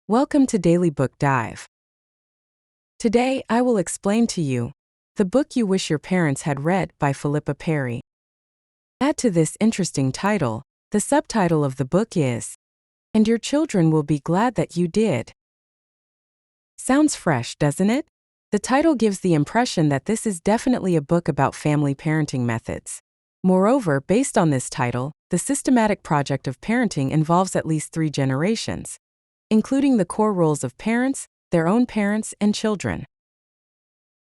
Welcome to Daily Book Dive. Today, I will explain to you The Book You Wish Your Parents Had Read by Philippa Perry. Add to this interesting title, the subtitle of the book is, "And Your Children Will Be Glad That You Did." Sounds fresh, doesn't it? The title gives the impression that this is definitely a book about family parenting methods. Moreover, based on this title, the systematic project of parenting involves at least 3 generations, including the core roles of parents, their own parents, and children.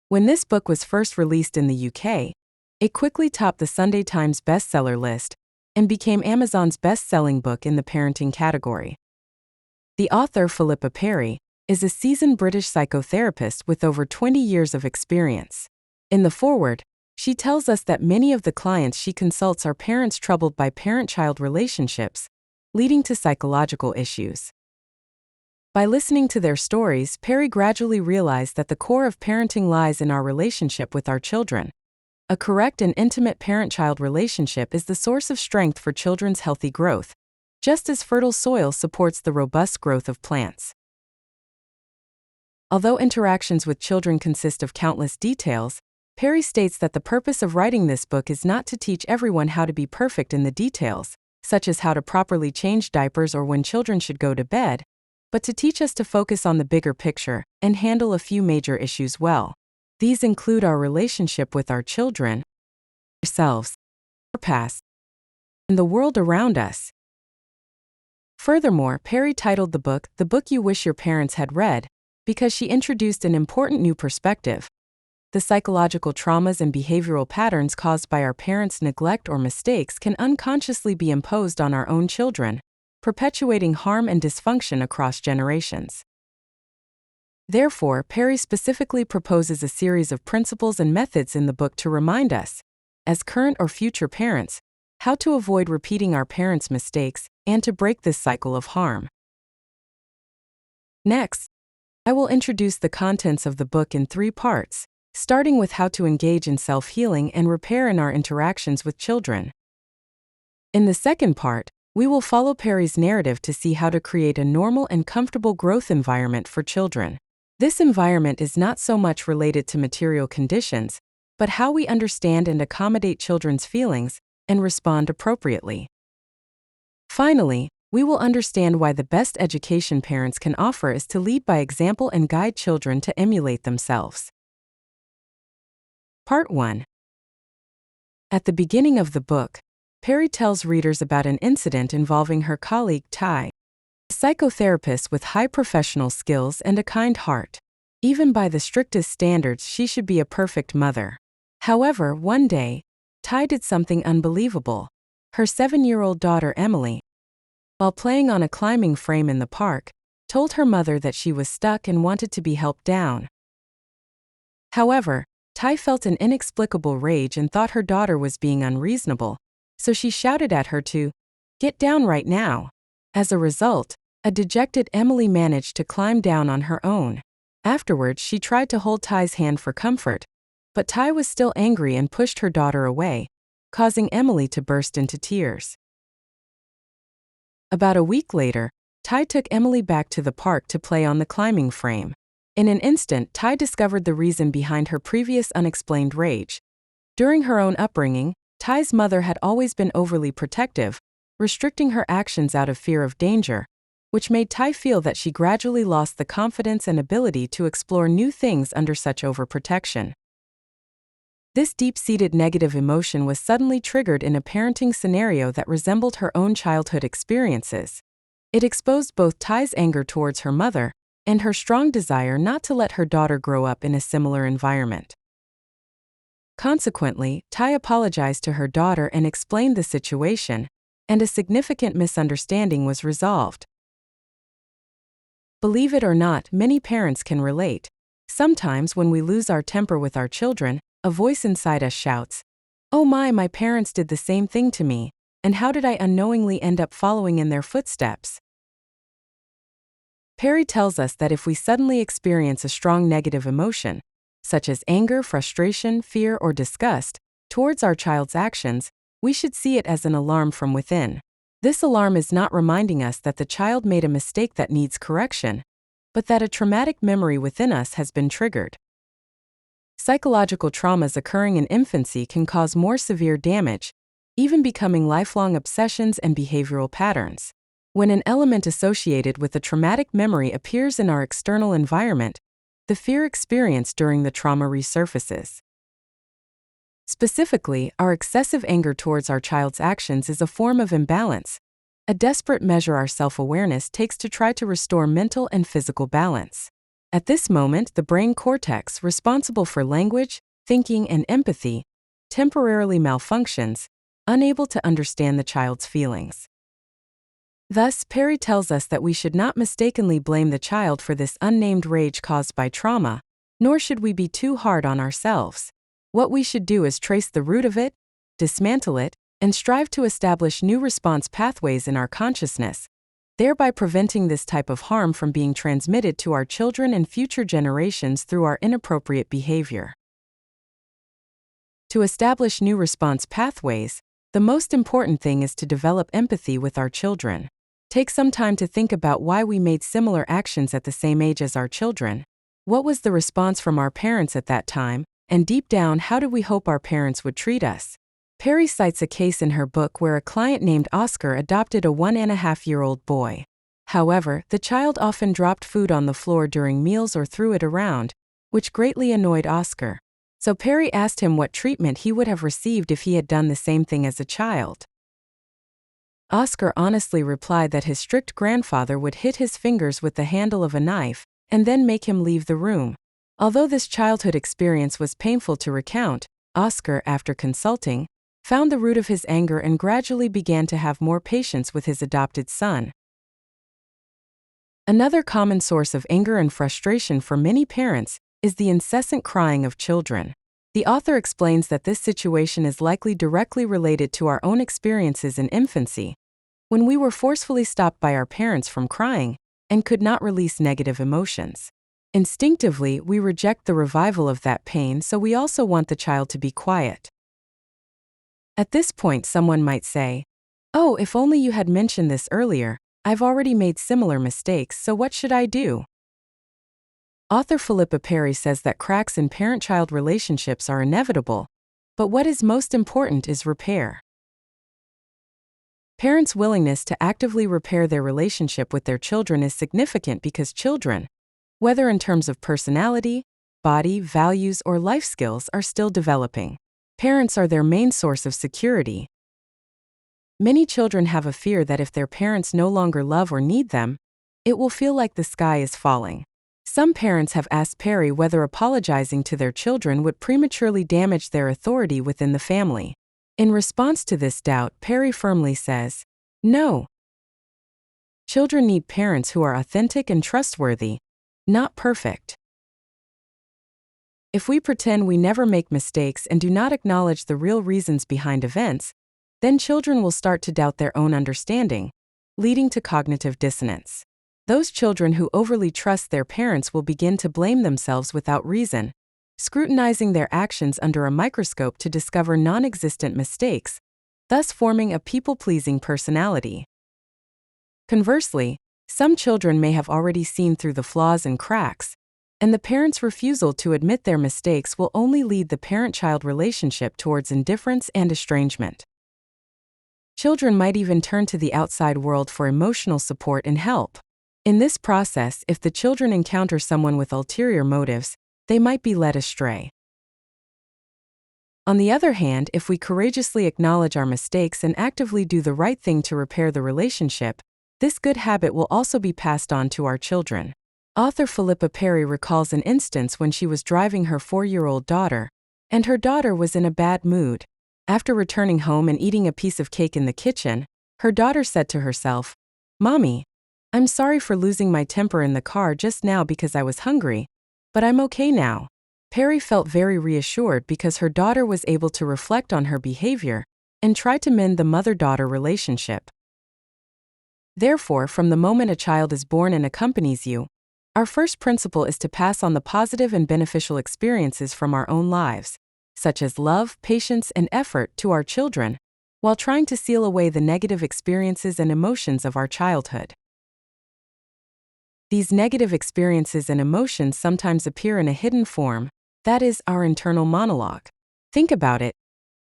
When this book was first released in the UK, it quickly topped the Sunday Times bestseller list and became Amazon's best-selling book in the parenting category. The author, Philippa Perry, is a seasoned British psychotherapist with over 20 years of experience. In the foreword, she tells us that many of the clients she consults are parents troubled by parent-child relationships, leading to psychological issues. By listening to their stories, Perry gradually realized that the core of parenting lies in our relationship with our children. A correct and intimate parent-child relationship is the source of strength for children's healthy growth, just as fertile soil supports the robust growth of plants. Although interactions with children consist of countless details, Perry states that the purpose of writing this book is not to teach everyone how to be perfect in the details, such as how to properly change diapers or when children should go to bed, but to teach us to focus on the bigger picture and handle a few major issues well. These include our relationship with our children, ourselves, our past, and the world around us. Furthermore, Perry titled the book "The Book You Wish Your Parents Had Read" because she introduced an important new perspective: the psychological traumas and behavioral patterns caused by our parents' neglect or mistakes can unconsciously be imposed on our own children, perpetuating harm and dysfunction across generations. Therefore, Perry specifically proposes a series of principles and methods in the book to remind us, as current or future parents, how to avoid repeating our parents' mistakes and to break this cycle of harm. Next, I will introduce the contents of the book in 3 parts, starting with how to engage in self-healing and repair in our interactions with children. In the second part, we will follow Perry's narrative to see how to create a normal and comfortable growth environment for children. This environment is not so much related to material conditions, but how we understand and accommodate children's feelings and respond appropriately. Finally, we will understand why the best education parents can offer is to lead by example and guide children to emulate themselves. Part 1. At the beginning of the book, Perry tells readers about an incident involving her colleague Ty, a psychotherapist with high professional skills and a kind heart. Even by the strictest standards, she should be a perfect mother. However, one day, Ty did something unbelievable. Her 7-year-old daughter Emily, while playing on a climbing frame in the park, told her mother that she was stuck and wanted to be helped down. However, Ty felt an inexplicable rage and thought her daughter was being unreasonable, so she shouted at her to get down right now. As a result, a dejected Emily managed to climb down on her own. Afterwards, she tried to hold Ty's hand for comfort, but Ty was still angry and pushed her daughter away, causing Emily to burst into tears. About a week later, Ty took Emily back to the park to play on the climbing frame. In an instant, Ty discovered the reason behind her previous unexplained rage. During her own upbringing, Ty's mother had always been overly protective, restricting her actions out of fear of danger, which made Ty feel that she gradually lost the confidence and ability to explore new things under such overprotection. This deep-seated negative emotion was suddenly triggered in a parenting scenario that resembled her own childhood experiences. It exposed both Ty's anger towards her mother and her strong desire not to let her daughter grow up in a similar environment. Consequently, Ty apologized to her daughter and explained the situation, and a significant misunderstanding was resolved. Believe it or not, many parents can relate. Sometimes when we lose our temper with our children, a voice inside us shouts, "Oh my parents did the same thing to me, and how did I unknowingly end up following in their footsteps?" Perry tells us that if we suddenly experience a strong negative emotion, such as anger, frustration, fear, or disgust, towards our child's actions, we should see it as an alarm from within. This alarm is not reminding us that the child made a mistake that needs correction, but that a traumatic memory within us has been triggered. Psychological traumas occurring in infancy can cause more severe damage, even becoming lifelong obsessions and behavioral patterns. When an element associated with a traumatic memory appears in our external environment, the fear experienced during the trauma resurfaces. Specifically, our excessive anger towards our child's actions is a form of imbalance, a desperate measure our self-awareness takes to try to restore mental and physical balance. At this moment, the brain cortex, responsible for language, thinking, and empathy, temporarily malfunctions, unable to understand the child's feelings. Thus, Perry tells us that we should not mistakenly blame the child for this unnamed rage caused by trauma, nor should we be too hard on ourselves. What we should do is trace the root of it, dismantle it, and strive to establish new response pathways in our consciousness, thereby preventing this type of harm from being transmitted to our children and future generations through our inappropriate behavior. To establish new response pathways, the most important thing is to develop empathy with our children. Take some time to think about why we made similar actions at the same age as our children. What was the response from our parents at that time? And deep down, how did we hope our parents would treat us? Perry cites a case in her book where a client named Oscar adopted a 1.5-year-old boy. However, the child often dropped food on the floor during meals or threw it around, which greatly annoyed Oscar. So Perry asked him what treatment he would have received if he had done the same thing as a child. Oscar honestly replied that his strict grandfather would hit his fingers with the handle of a knife and then make him leave the room. Although this childhood experience was painful to recount, Oscar, after consulting, found the root of his anger and gradually began to have more patience with his adopted son. Another common source of anger and frustration for many parents is the incessant crying of children. The author explains that this situation is likely directly related to our own experiences in infancy, when we were forcefully stopped by our parents from crying and could not release negative emotions. Instinctively, we reject the revival of that pain, so we also want the child to be quiet. At this point, someone might say, "Oh, if only you had mentioned this earlier, I've already made similar mistakes, so what should I do?" Author Philippa Perry says that cracks in parent-child relationships are inevitable, but what is most important is repair. Parents' willingness to actively repair their relationship with their children is significant because children, whether in terms of personality, body, values, or life skills, are still developing. Parents are their main source of security. Many children have a fear that if their parents no longer love or need them, it will feel like the sky is falling. Some parents have asked Perry whether apologizing to their children would prematurely damage their authority within the family. In response to this doubt, Perry firmly says, "No. Children need parents who are authentic and trustworthy, not perfect." If we pretend we never make mistakes and do not acknowledge the real reasons behind events, then children will start to doubt their own understanding, leading to cognitive dissonance. Those children who overly trust their parents will begin to blame themselves without reason, scrutinizing their actions under a microscope to discover non-existent mistakes, thus forming a people-pleasing personality. Conversely, some children may have already seen through the flaws and cracks, and the parents' refusal to admit their mistakes will only lead the parent-child relationship towards indifference and estrangement. Children might even turn to the outside world for emotional support and help. In this process, if the children encounter someone with ulterior motives, they might be led astray. On the other hand, if we courageously acknowledge our mistakes and actively do the right thing to repair the relationship, this good habit will also be passed on to our children. Author Philippa Perry recalls an instance when she was driving her 4-year-old daughter, and her daughter was in a bad mood. After returning home and eating a piece of cake in the kitchen, her daughter said to herself, "Mommy, I'm sorry for losing my temper in the car just now because I was hungry, but I'm okay now." Perry felt very reassured because her daughter was able to reflect on her behavior and try to mend the mother-daughter relationship. Therefore, from the moment a child is born and accompanies you, our first principle is to pass on the positive and beneficial experiences from our own lives, such as love, patience, and effort, to our children, while trying to seal away the negative experiences and emotions of our childhood. These negative experiences and emotions sometimes appear in a hidden form, that is, our internal monologue. Think about it.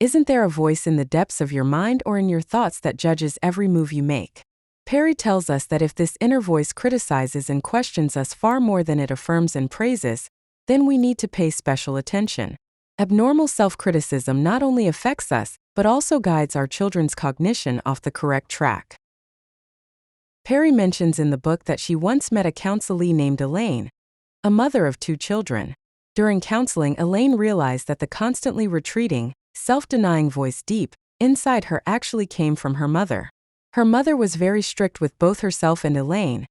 Isn't there a voice in the depths of your mind or in your thoughts that judges every move you make? Perry tells us that if this inner voice criticizes and questions us far more than it affirms and praises, then we need to pay special attention. Abnormal self-criticism not only affects us, but also guides our children's cognition off the correct track. Perry mentions in the book that she once met a counselee named Elaine, a mother of 2 children. During counseling, Elaine realized that the constantly retreating, self-denying voice deep inside her actually came from her mother. Her mother was very strict with both herself and Elaine,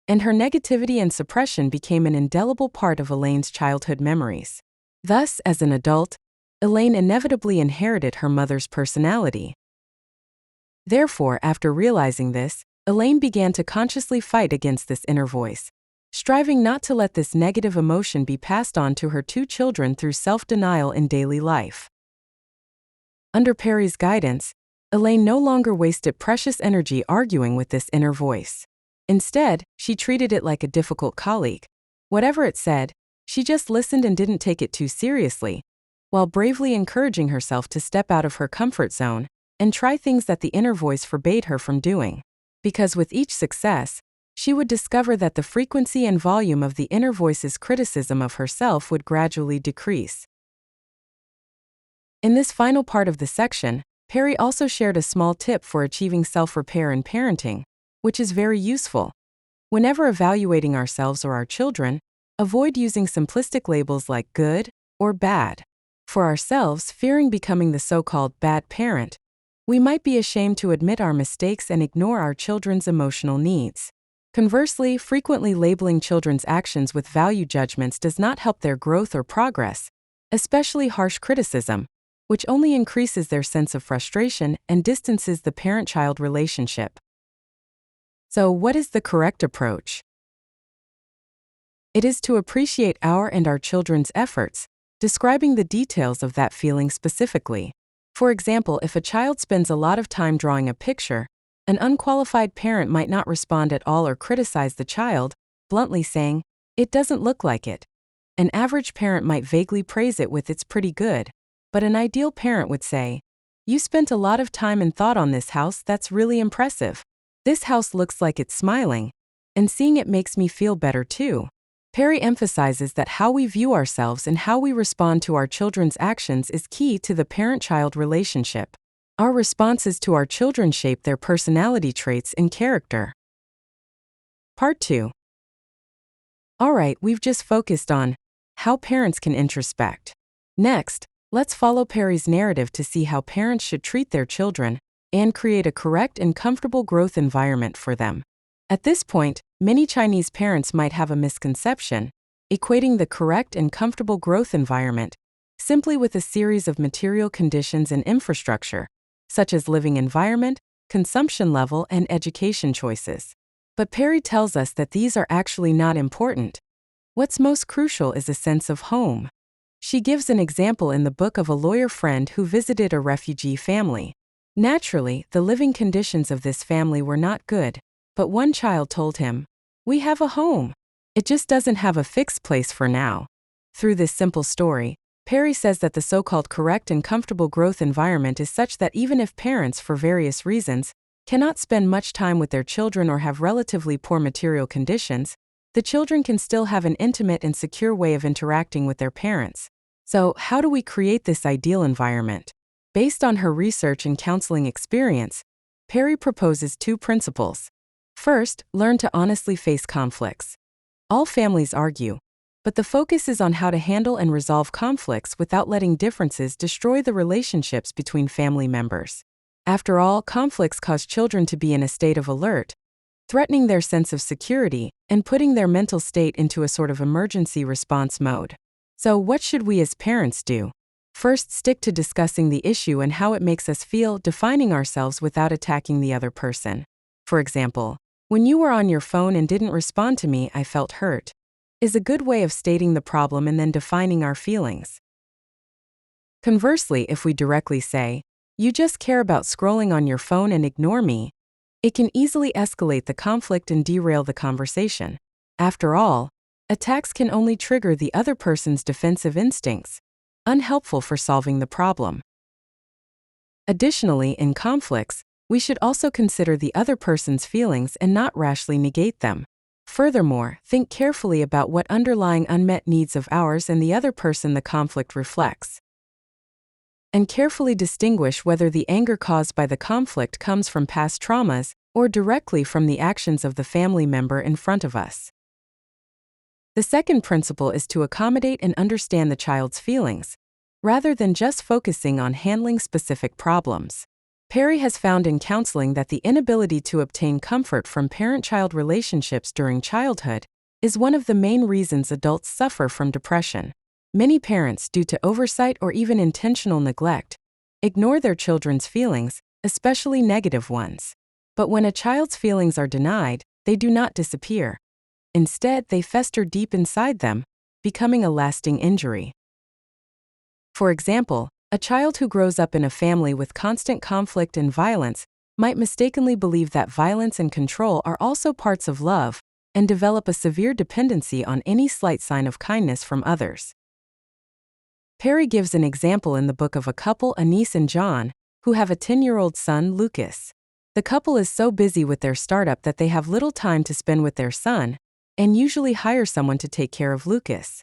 and her negativity and suppression became an indelible part of Elaine's childhood memories. Thus, as an adult, Elaine inevitably inherited her mother's personality. Therefore, after realizing this, Elaine began to consciously fight against this inner voice, striving not to let this negative emotion be passed on to her 2 children through self-denial in daily life. Under Perry's guidance, Elaine no longer wasted precious energy arguing with this inner voice. Instead, she treated it like a difficult colleague. Whatever it said, she just listened and didn't take it too seriously, while bravely encouraging herself to step out of her comfort zone and try things that the inner voice forbade her from doing. Because with each success, she would discover that the frequency and volume of the inner voice's criticism of herself would gradually decrease. In this final part of the section, Perry also shared a small tip for achieving self-repair in parenting, which is very useful. Whenever evaluating ourselves or our children, avoid using simplistic labels like good or bad. For ourselves, fearing becoming the so-called bad parent, we might be ashamed to admit our mistakes and ignore our children's emotional needs. Conversely, frequently labeling children's actions with value judgments does not help their growth or progress, especially harsh criticism, which only increases their sense of frustration and distances the parent-child relationship. So, what is the correct approach? It is to appreciate our and our children's efforts, describing the details of that feeling specifically. For example, if a child spends a lot of time drawing a picture, an unqualified parent might not respond at all or criticize the child, bluntly saying, "It doesn't look like it." An average parent might vaguely praise it with "It's pretty good," but an ideal parent would say, "You spent a lot of time and thought on this house, that's really impressive. This house looks like it's smiling, and seeing it makes me feel better too." Perry emphasizes that how we view ourselves and how we respond to our children's actions is key to the parent-child relationship. Our responses to our children shape their personality traits and character. Part 2. Alright, we've just focused on how parents can introspect. Next, let's follow Perry's narrative to see how parents should treat their children and create a correct and comfortable growth environment for them. At this point, many Chinese parents might have a misconception, equating the correct and comfortable growth environment simply with a series of material conditions and infrastructure, such as living environment, consumption level, and education choices. But Perry tells us that these are actually not important. What's most crucial is a sense of home. She gives an example in the book of a lawyer friend who visited a refugee family. Naturally, the living conditions of this family were not good, but one child told him, "We have a home. It just doesn't have a fixed place for now." Through this simple story, Perry says that the so-called correct and comfortable growth environment is such that even if parents, for various reasons, cannot spend much time with their children or have relatively poor material conditions, the children can still have an intimate and secure way of interacting with their parents. So, how do we create this ideal environment? Based on her research and counseling experience, Perry proposes 2 principles. First, learn to honestly face conflicts. All families argue, but the focus is on how to handle and resolve conflicts without letting differences destroy the relationships between family members. After all, conflicts cause children to be in a state of alert, threatening their sense of security and putting their mental state into a sort of emergency response mode. So, what should we as parents do? First, stick to discussing the issue and how it makes us feel, defining ourselves without attacking the other person. For example, "When you were on your phone and didn't respond to me, I felt hurt," is a good way of stating the problem and then defining our feelings. Conversely, if we directly say, "You just care about scrolling on your phone and ignore me," it can easily escalate the conflict and derail the conversation. After all, attacks can only trigger the other person's defensive instincts, unhelpful for solving the problem. Additionally, in conflicts, we should also consider the other person's feelings and not rashly negate them. Furthermore, think carefully about what underlying unmet needs of ours and the other person the conflict reflects. And carefully distinguish whether the anger caused by the conflict comes from past traumas or directly from the actions of the family member in front of us. The second principle is to accommodate and understand the child's feelings, rather than just focusing on handling specific problems. Perry has found in counseling that the inability to obtain comfort from parent-child relationships during childhood is one of the main reasons adults suffer from depression. Many parents, due to oversight or even intentional neglect, ignore their children's feelings, especially negative ones. But when a child's feelings are denied, they do not disappear. Instead, they fester deep inside them, becoming a lasting injury. For example, a child who grows up in a family with constant conflict and violence might mistakenly believe that violence and control are also parts of love and develop a severe dependency on any slight sign of kindness from others. Perry gives an example in the book of a couple, Anise and John, who have a 10-year-old son, Lucas. The couple is so busy with their startup that they have little time to spend with their son, and usually hire someone to take care of Lucas.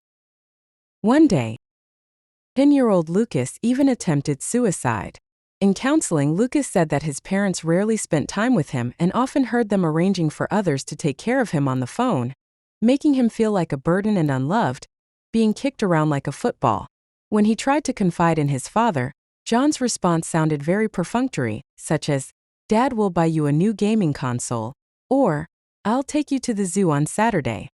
One day, 10-year-old Lucas even attempted suicide. In counseling, Lucas said that his parents rarely spent time with him and often heard them arranging for others to take care of him on the phone, making him feel like a burden and unloved, being kicked around like a football. When he tried to confide in his father, John's response sounded very perfunctory, such as, "Dad will buy you a new gaming console," or, "I'll take you to the zoo on Saturday."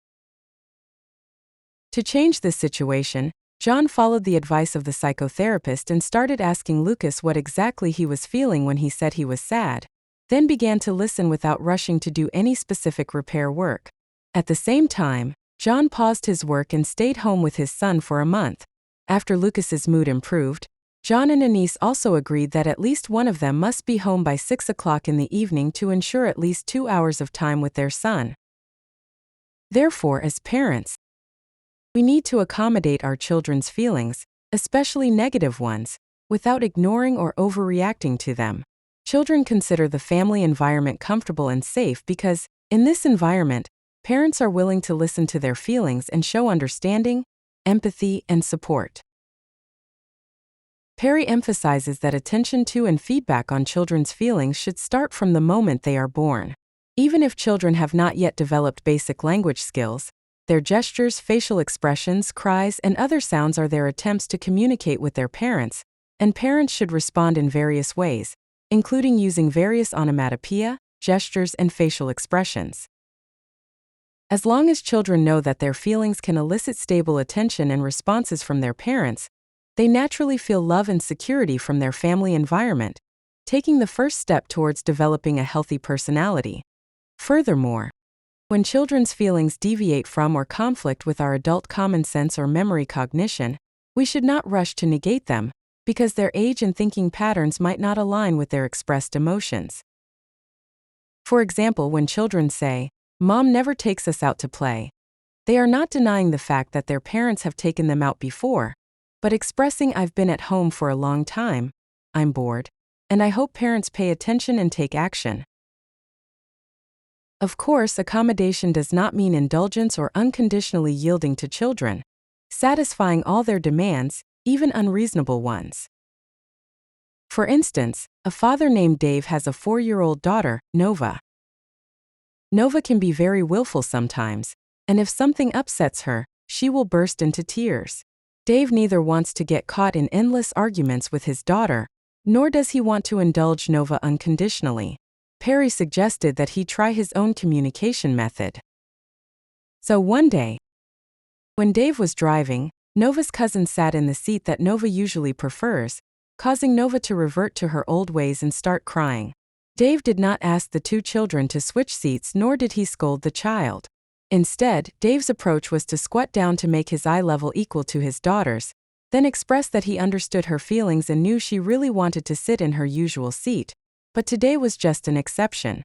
To change this situation, John followed the advice of the psychotherapist and started asking Lucas what exactly he was feeling when he said he was sad, then began to listen without rushing to do any specific repair work. At the same time, John paused his work and stayed home with his son for a month. After Lucas's mood improved, John and Anise also agreed that at least one of them must be home by 6 o'clock in the evening to ensure at least 2 hours of time with their son. Therefore, as parents, we need to accommodate our children's feelings, especially negative ones, without ignoring or overreacting to them. Children consider the family environment comfortable and safe because, in this environment, parents are willing to listen to their feelings and show understanding, empathy, and support. Perry emphasizes that attention to and feedback on children's feelings should start from the moment they are born. Even if children have not yet developed basic language skills, their gestures, facial expressions, cries, and other sounds are their attempts to communicate with their parents, and parents should respond in various ways, including using various onomatopoeia, gestures, and facial expressions. As long as children know that their feelings can elicit stable attention and responses from their parents, they naturally feel love and security from their family environment, taking the first step towards developing a healthy personality. Furthermore, when children's feelings deviate from or conflict with our adult common sense or memory cognition, we should not rush to negate them, because their age and thinking patterns might not align with their expressed emotions. For example, when children say, "Mom never takes us out to play," they are not denying the fact that their parents have taken them out before, but expressing, "I've been at home for a long time, I'm bored, and I hope parents pay attention and take action." Of course, accommodation does not mean indulgence or unconditionally yielding to children, satisfying all their demands, even unreasonable ones. For instance, a father named Dave has a 4-year-old daughter, Nova. Nova can be very willful sometimes, and if something upsets her, she will burst into tears. Dave neither wants to get caught in endless arguments with his daughter, nor does he want to indulge Nova unconditionally. Perry suggested that he try his own communication method. So one day, when Dave was driving, Nova's cousin sat in the seat that Nova usually prefers, causing Nova to revert to her old ways and start crying. Dave did not ask the two children to switch seats, nor did he scold the child. Instead, Dave's approach was to squat down to make his eye level equal to his daughter's, then expressed that he understood her feelings and knew she really wanted to sit in her usual seat, but today was just an exception.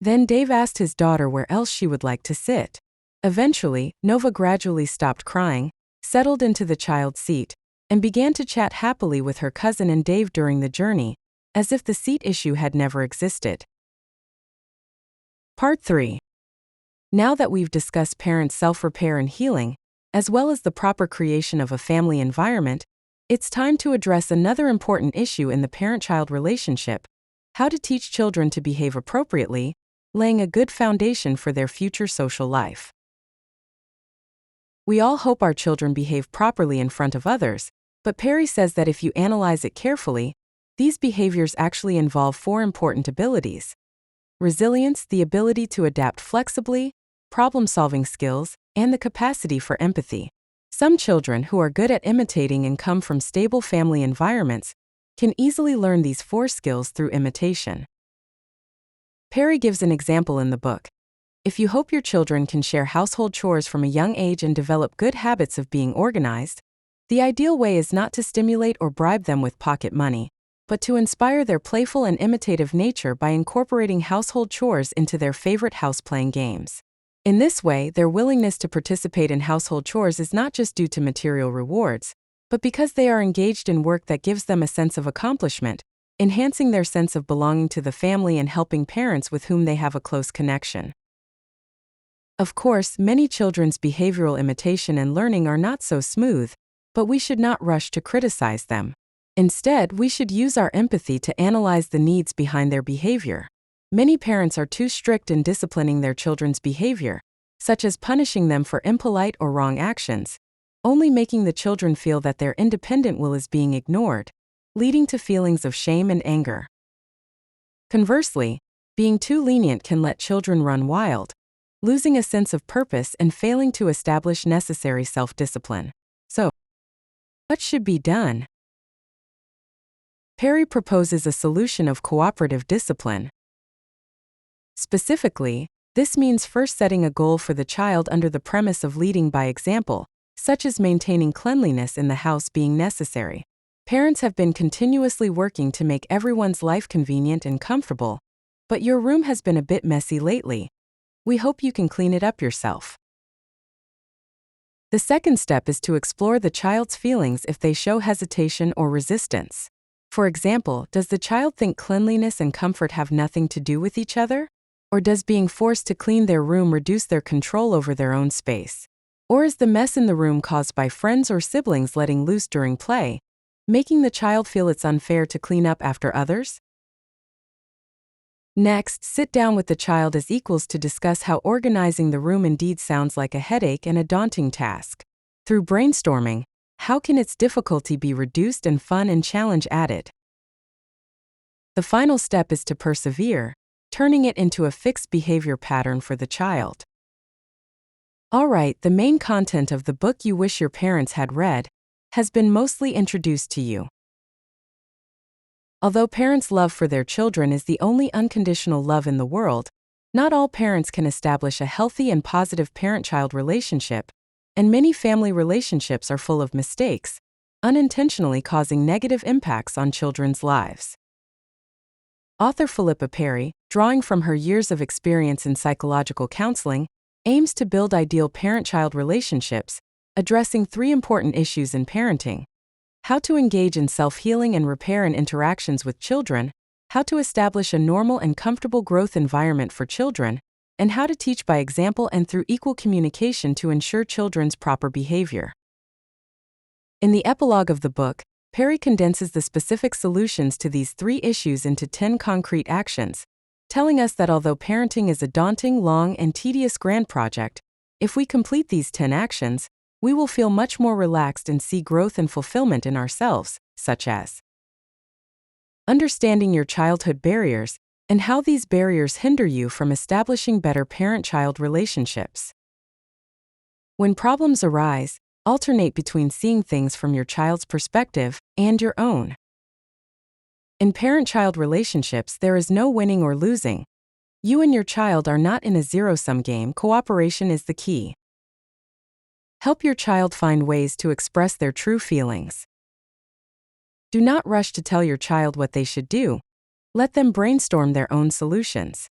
Then Dave asked his daughter where else she would like to sit. Eventually, Nova gradually stopped crying, settled into the child's seat, and began to chat happily with her cousin and Dave during the journey, as if the seat issue had never existed. Part 3. Now that we've discussed parent self-repair and healing, as well as the proper creation of a family environment, it's time to address another important issue in the parent-child relationship: how to teach children to behave appropriately, laying a good foundation for their future social life. We all hope our children behave properly in front of others, but Perry says that if you analyze it carefully, these behaviors actually involve 4 important abilities: resilience, the ability to adapt flexibly, problem-solving skills, and the capacity for empathy. Some children who are good at imitating and come from stable family environments can easily learn these 4 skills through imitation. Perry gives an example in the book. If you hope your children can share household chores from a young age and develop good habits of being organized, the ideal way is not to stimulate or bribe them with pocket money, but to inspire their playful and imitative nature by incorporating household chores into their favorite house-playing games. In this way, their willingness to participate in household chores is not just due to material rewards, but because they are engaged in work that gives them a sense of accomplishment, enhancing their sense of belonging to the family and helping parents with whom they have a close connection. Of course, many children's behavioral imitation and learning are not so smooth, but we should not rush to criticize them. Instead, we should use our empathy to analyze the needs behind their behavior. Many parents are too strict in disciplining their children's behavior, such as punishing them for impolite or wrong actions, only making the children feel that their independent will is being ignored, leading to feelings of shame and anger. Conversely, being too lenient can let children run wild, losing a sense of purpose and failing to establish necessary self-discipline. So, what should be done? Perry proposes a solution of cooperative discipline. Specifically, this means first setting a goal for the child under the premise of leading by example, such as maintaining cleanliness in the house being necessary. Parents have been continuously working to make everyone's life convenient and comfortable, but your room has been a bit messy lately. We hope you can clean it up yourself. The second step is to explore the child's feelings if they show hesitation or resistance. For example, does the child think cleanliness and comfort have nothing to do with each other? Or does being forced to clean their room reduce their control over their own space? Or is the mess in the room caused by friends or siblings letting loose during play, making the child feel it's unfair to clean up after others? Next, sit down with the child as equals to discuss how organizing the room indeed sounds like a headache and a daunting task. Through brainstorming, how can its difficulty be reduced and fun and challenge added? The final step is to persevere, turning it into a fixed behavior pattern for the child. Alright, the main content of the book you wish your parents had read has been mostly introduced to you. Although parents' love for their children is the only unconditional love in the world, not all parents can establish a healthy and positive parent-child relationship, and many family relationships are full of mistakes, unintentionally causing negative impacts on children's lives. Author Philippa Perry, drawing from her years of experience in psychological counseling, aims to build ideal parent-child relationships, addressing 3 important issues in parenting: how to engage in self-healing and repair in interactions with children, how to establish a normal and comfortable growth environment for children, and how to teach by example and through equal communication to ensure children's proper behavior. In the epilogue of the book, Perry condenses the specific solutions to these 3 issues into 10 concrete actions, telling us that although parenting is a daunting, long, and tedious grand project, if we complete these 10 actions, we will feel much more relaxed and see growth and fulfillment in ourselves, such as understanding your childhood barriers and how these barriers hinder you from establishing better parent-child relationships. When problems arise, alternate between seeing things from your child's perspective and your own. In parent-child relationships, there is no winning or losing. You and your child are not in a zero-sum game. Cooperation is the key. Help your child find ways to express their true feelings. Do not rush to tell your child what they should do. Let them brainstorm their own solutions.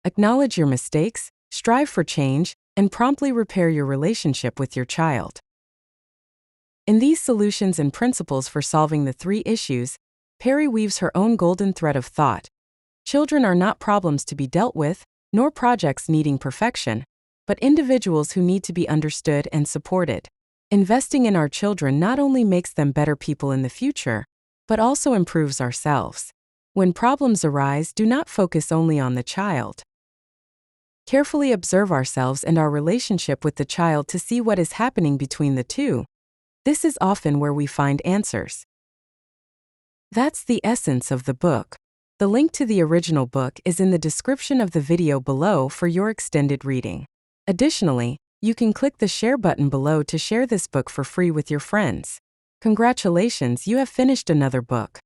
Acknowledge your mistakes, strive for change, and promptly repair your relationship with your child. In these solutions and principles for solving the 3 issues, Perry weaves her own golden thread of thought. Children are not problems to be dealt with, nor projects needing perfection, but individuals who need to be understood and supported. Investing in our children not only makes them better people in the future, but also improves ourselves. When problems arise, do not focus only on the child. Carefully observe ourselves and our relationship with the child to see what is happening between the two. This is often where we find answers. That's the essence of the book. The link to the original book is in the description of the video below for your extended reading. Additionally, you can click the share button below to share this book for free with your friends. Congratulations, you have finished another book.